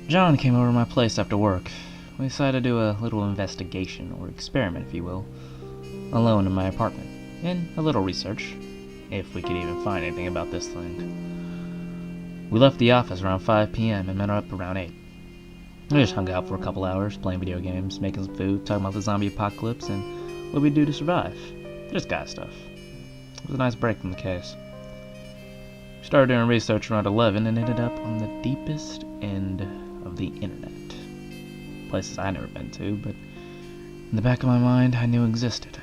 John came over to my place after work. We decided to do a little investigation, or experiment if you will, alone in my apartment, and a little research, if we could even find anything about this thing. We left the office around 5 p.m. and met up around 8. We just hung out for a couple hours, playing video games, making some food, talking about the zombie apocalypse, and what we'd do to survive. Just guy stuff. It was a nice break from the case. We started doing research around 11 and ended up on the deepest end of the internet. Places I'd never been to, but in the back of my mind I knew existed.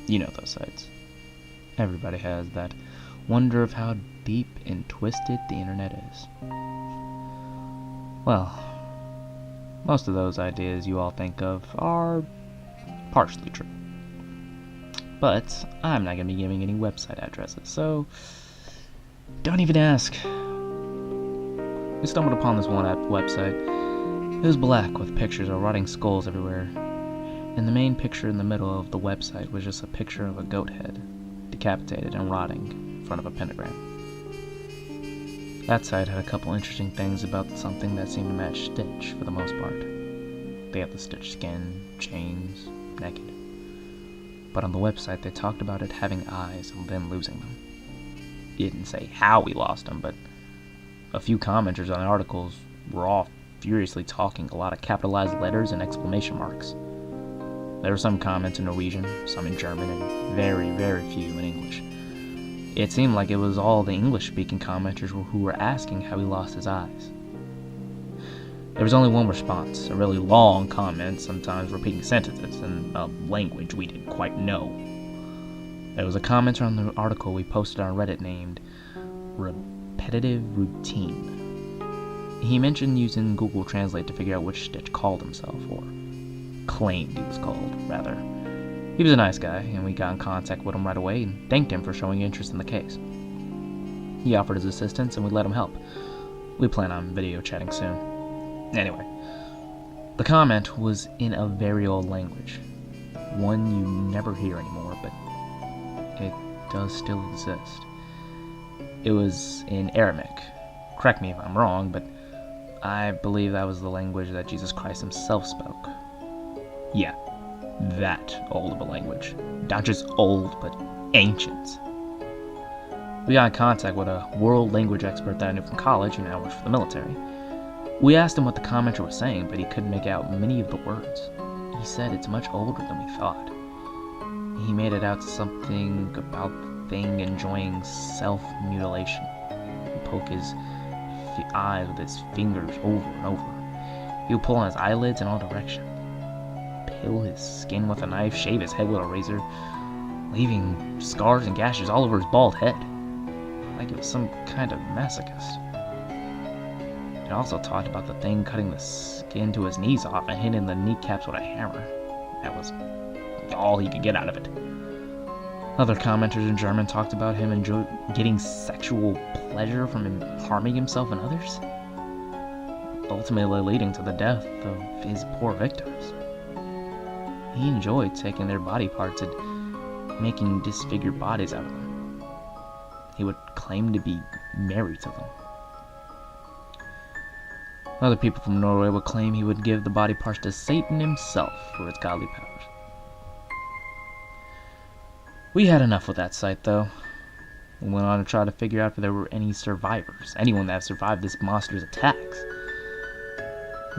You know those sites. Everybody has that wonder of how deep and twisted the internet is. Well, most of those ideas you all think of are partially true. But I'm not going to be giving any website addresses, so don't even ask. We stumbled upon this one website. It was black with pictures of rotting skulls everywhere, and the main picture in the middle of the website was just a picture of a goat head, decapitated and rotting in front of a pentagram. That site had a couple interesting things about something that seemed to match Sitch for the most part. They had the Sitch skin, chains, naked. But on the website they talked about it having eyes and then losing them. It didn't say how he lost them, but a few commenters on the articles were all furiously talking a lot of capitalized letters and exclamation marks. There were some comments in Norwegian, some in German, and very, very few in English. It seemed like it was all the English-speaking commenters who were asking how he lost his eyes. There was only one response, a really long comment, sometimes repeating sentences in a language we didn't quite know. There was a commenter on the article we posted on Reddit named Repetitive Routine. He mentioned using Google Translate to figure out which Sitch called himself, or claimed he was called, rather. He was a nice guy, and we got in contact with him right away and thanked him for showing interest in the case. He offered his assistance and we let him help. We plan on video chatting soon. Anyway, the comment was in a very old language, one you never hear anymore, but it does still exist. It was in Aramaic. Correct me if I'm wrong, but I believe that was the language that Jesus Christ himself spoke. Yeah, that old of a language. Not just old, but ancient. We got in contact with a world language expert that I knew from college who now works for the military. We asked him what the commenter was saying, but he couldn't make out many of the words. He said it's much older than we thought. He made it out to something about the thing enjoying self-mutilation. He'd poke his eyes with his fingers over and over. He would pull on his eyelids in all directions. Peel his skin with a knife, shave his head with a razor, leaving scars and gashes all over his bald head, like he was some kind of masochist. It also talked about the thing cutting the skin to his knees off and hitting the kneecaps with a hammer. That was all he could get out of it. Other commenters in German talked about him getting sexual pleasure from him harming himself and others, ultimately leading to the death of his poor victims. He enjoyed taking their body parts and making disfigured bodies out of them. He would claim to be married to them. Other people from Norway would claim he would give the body parts to Satan himself for his godly powers. We had enough with that site, though. We went on to try to figure out if there were any survivors, anyone that survived this monster's attacks.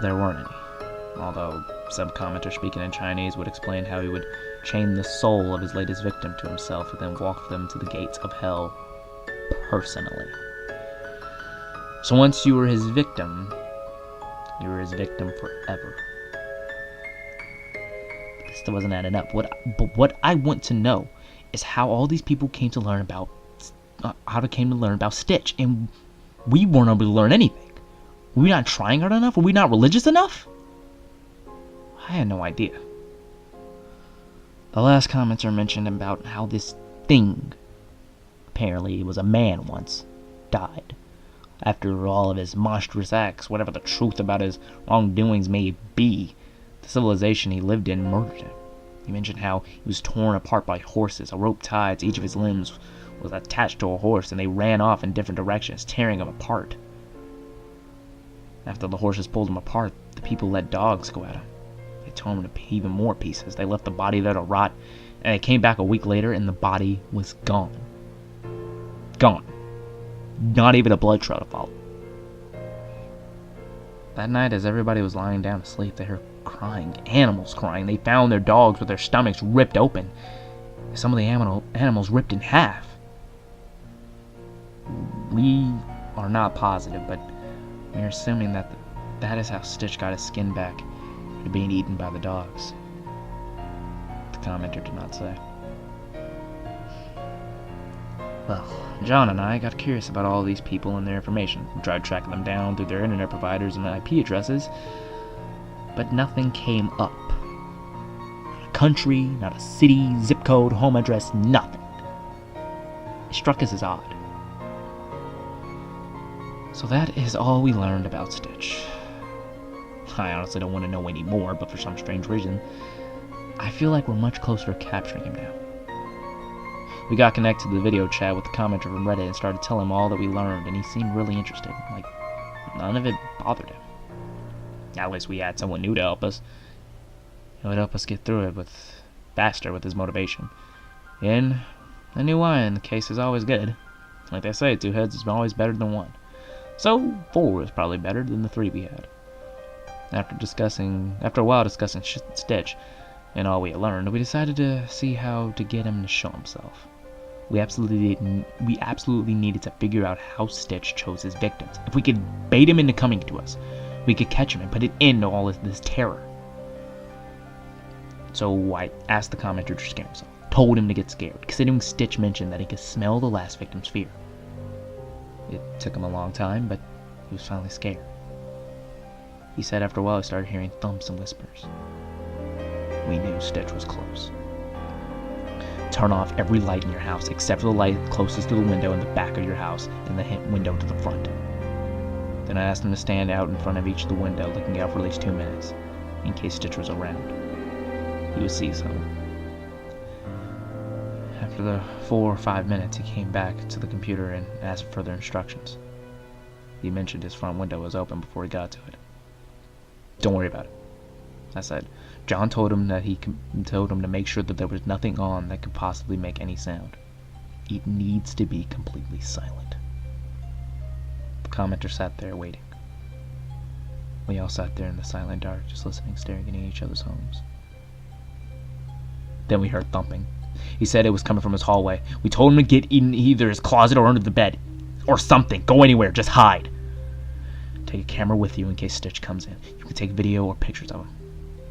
There weren't any, although some commenter speaking in Chinese would explain how he would chain the soul of his latest victim to himself and then walk them to the gates of hell personally. So once you were his victim, you were his victim forever. This still wasn't adding up. But what I want to know is how all these people came to learn about Sitch, and we weren't able to learn anything. Were we not trying hard enough? Were we not religious enough? I had no idea. The last commenter mentioned about how this thing, apparently it was a man once, died. After all of his monstrous acts, whatever the truth about his wrongdoings may be, the civilization he lived in murdered him. He mentioned how he was torn apart by horses. A rope tied to each of his limbs was attached to a horse, and they ran off in different directions, tearing him apart. After the horses pulled him apart, the people let dogs go at him. They tore him to even more pieces. They left the body there to rot, and they came back a week later and the body was gone. Gone. Not even a blood trail to follow. That night, as everybody was lying down to sleep, they heard crying, animals crying. They found their dogs with their stomachs ripped open. Some of the animals ripped in half. We are not positive, but we're assuming that that is how Sitch got his skin back after being eaten by the dogs. The commenter did not say. Well, John and I got curious about all these people and their information. We tried tracking them down through their internet providers and IP addresses, but nothing came up. Not a country, not a city, zip code, home address, nothing. It struck us as odd. So that is all we learned about Sitch. I honestly don't want to know any more, but for some strange reason, I feel like we're much closer to capturing him now. We got connected to the video chat with the commenter from Reddit and started telling him all that we learned, and he seemed really interested. Like, none of it bothered him. At least we had someone new to help us. It would help us get through it faster with his motivation. And I knew why, and the case is always good. Like they say, 2 heads is always better than 1. So 4 was probably better than the 3 we had. After a while discussing Sitch and all we had learned, we decided to see how to get him to show himself. We absolutely needed to figure out how Sitch chose his victims. If we could bait him into coming to us, we could catch him and put an end to all this terror. So I asked the commenter to scare himself. Told him to get scared, considering Sitch mentioned that he could smell the last victim's fear. It took him a long time, but he was finally scared. He said after a while he started hearing thumps and whispers. We knew Sitch was close. Turn off every light in your house except for the light closest to the window in the back of your house and the window to the front. Then I asked him to stand out in front of each of the window, looking out for at least 2 minutes, in case Sitch was around. He would see something. After the 4 or 5 minutes, he came back to the computer and asked for further instructions. He mentioned his front window was open before he got to it. Don't worry about it, I said. John told him to make sure that there was nothing on that could possibly make any sound. It needs to be completely silent. The commenter sat there waiting. We all sat there in the silent dark, just listening, staring at each other's homes. Then we heard thumping. He said it was coming from his hallway. We told him to get in either his closet or under the bed. Or something. Go anywhere. Just hide. Take a camera with you in case Sitch comes in. You can take video or pictures of him.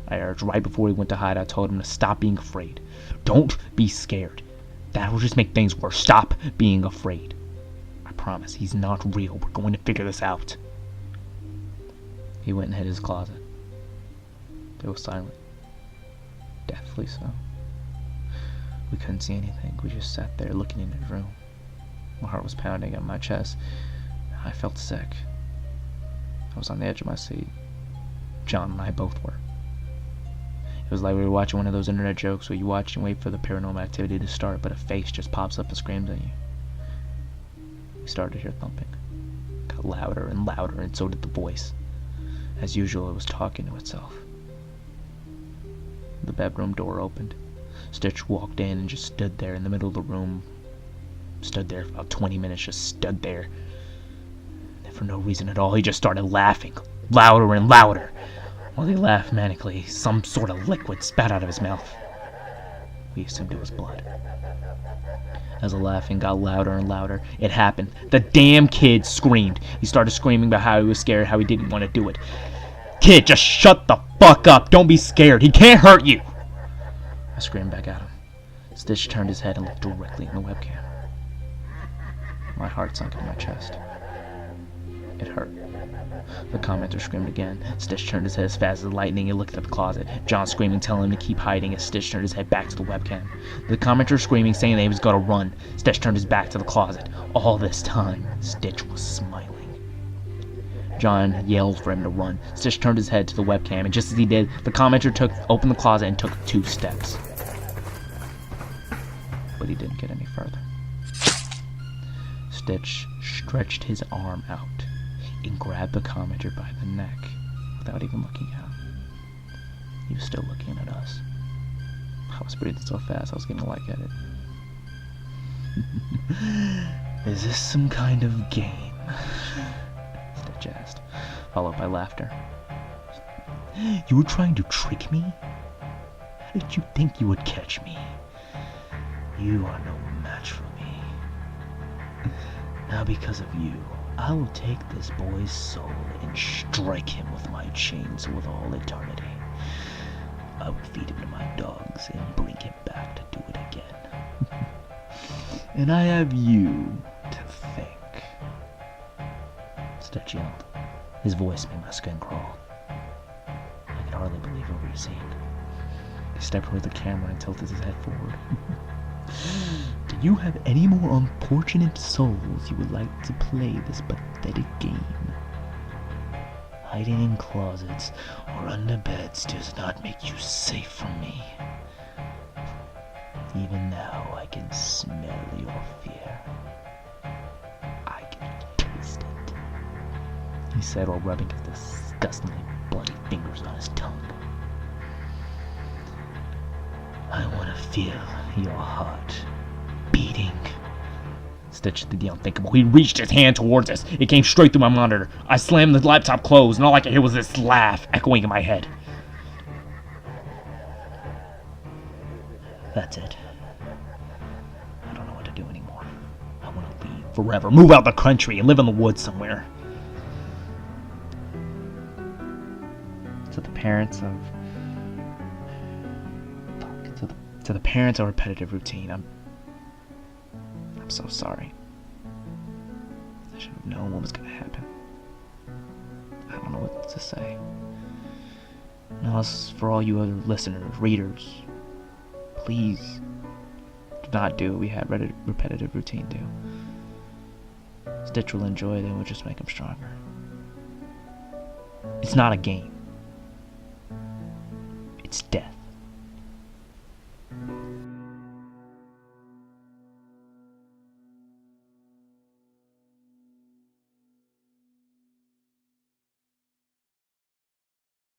I urged. Right before he went to hide, I told him to stop being afraid. Don't be scared. That will just make things worse. Stop being afraid. I promise, he's not real. We're going to figure this out. He went and hid his closet. It was silent. Deathly so. We couldn't see anything. We just sat there looking in his room. My heart was pounding on my chest. I felt sick. I was on the edge of my seat. John and I both were. It was like we were watching one of those internet jokes where you watch and wait for the paranormal activity to start, but a face just pops up and screams at you. We started to hear thumping. It got louder and louder, and so did the voice. As usual, it was talking to itself. The bedroom door opened. Sitch walked in and just stood there in the middle of the room. Stood there for about 20 minutes, just stood there. And for no reason at all, he just started laughing, louder and louder. While he laughed manically, some sort of liquid spat out of his mouth. We assumed it was blood. As the laughing got louder and louder, it happened. The damn kid screamed. He started screaming about how he was scared, how he didn't want to do it. Kid, just shut the fuck up. Don't be scared. He can't hurt you. I screamed back at him. Sitch turned his head and looked directly in the webcam. My heart sunk in my chest. It hurt. The commenter screamed again. Sitch turned his head as fast as lightning and looked at the closet. John screaming, telling him to keep hiding as Sitch turned his head back to the webcam. The commenter screaming, saying that he was gonna run. Sitch turned his back to the closet. All this time, Sitch was smiling. John yelled for him to run. Sitch turned his head to the webcam, and just as he did, the commenter opened the closet and took 2 steps. But he didn't get any further. Sitch stretched his arm out. and grabbed the commenter by the neck without even looking out. He was still looking at us. I was breathing so fast I was getting a light at it. Is this some kind of game? Sitch asked, followed by laughter. You were trying to trick me? How did you think you would catch me? You are no match for me. Now because of you, I will take this boy's soul and strike him with my chains with all eternity. I will feed him to my dogs and bring him back to do it again. And I have you to thank. Sitch yelled. His voice made my skin crawl. I could hardly believe what we were seeing. He stepped toward the camera and tilted his head forward. Do you have any more unfortunate souls you would like to play this pathetic game? Hiding in closets or under beds does not make you safe from me. Even now I can smell your fear. I can taste it, he said while rubbing his disgustingly bloody fingers on his tongue. I want to feel your heart beating. Sitch did the unthinkable. He reached his hand towards us. It came straight through my monitor. I slammed the laptop closed, and all I could hear was this laugh echoing in my head. That's it. I don't know what to do anymore. I want to leave forever. Move out the country and live in the woods somewhere. To the parents of... To the parents of repetitive routine, I'm so sorry. I should have known what was going to happen. I don't know what to say. Now, as for all you other listeners, readers, please do not do what we had repetitive routine do. Sitch will enjoy it and it will just make him stronger. It's not a game. It's death.